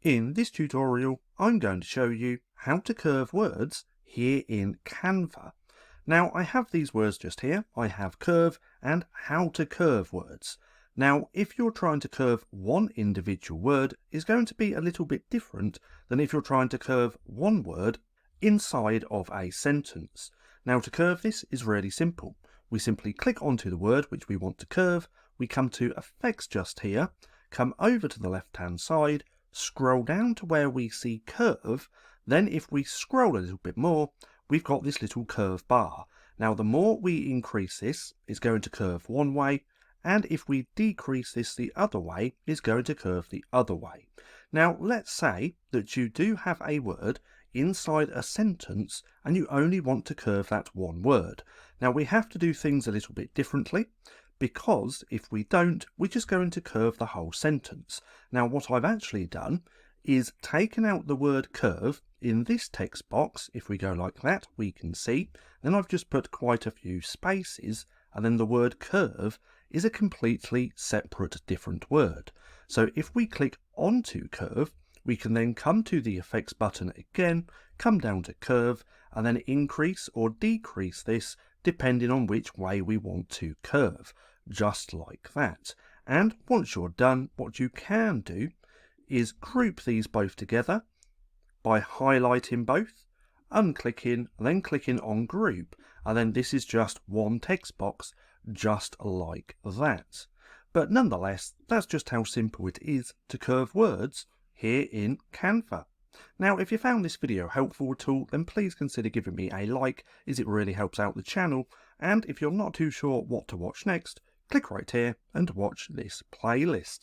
In this tutorial, I'm going to show you how to curve words here in Canva. Now, I have these words just here. I have curve and how to curve words. Now, if you're trying to curve one individual word, it's going to be a little bit different than if you're trying to curve one word inside of a sentence. Now, to curve this is really simple. We simply click onto the word which we want to curve. We come to Effects just here, come over to the left-hand side, scroll down to where we see curve, then if we scroll a little bit more, we've got this little curve bar. Now the more we increase this, it's going to curve one way, and if we decrease this the other way, it's going to curve the other way. Now let's say that you do have a word inside a sentence and you only want to curve that one word. Now we have to do things a little bit differently, because if we don't, we're just going to curve the whole sentence. Now what I've actually done is taken out the word curve in this text box. If we go like that, we can see, then I've just put quite a few spaces, and then the word curve is a completely separate different word. So if we click onto curve, we can then come to the effects button again, come down to curve, and then increase or decrease this depending on which way we want to curve, just like that. And once you're done, what you can do is group these both together by highlighting both, unclicking, then clicking on group, and then this is just one text box, just like that. But nonetheless, that's just how simple it is to curve words here in Canva. Now, if you found this video helpful at all, then please consider giving me a like, as it really helps out the channel. And if you're not too sure what to watch next, click right here and watch this playlist.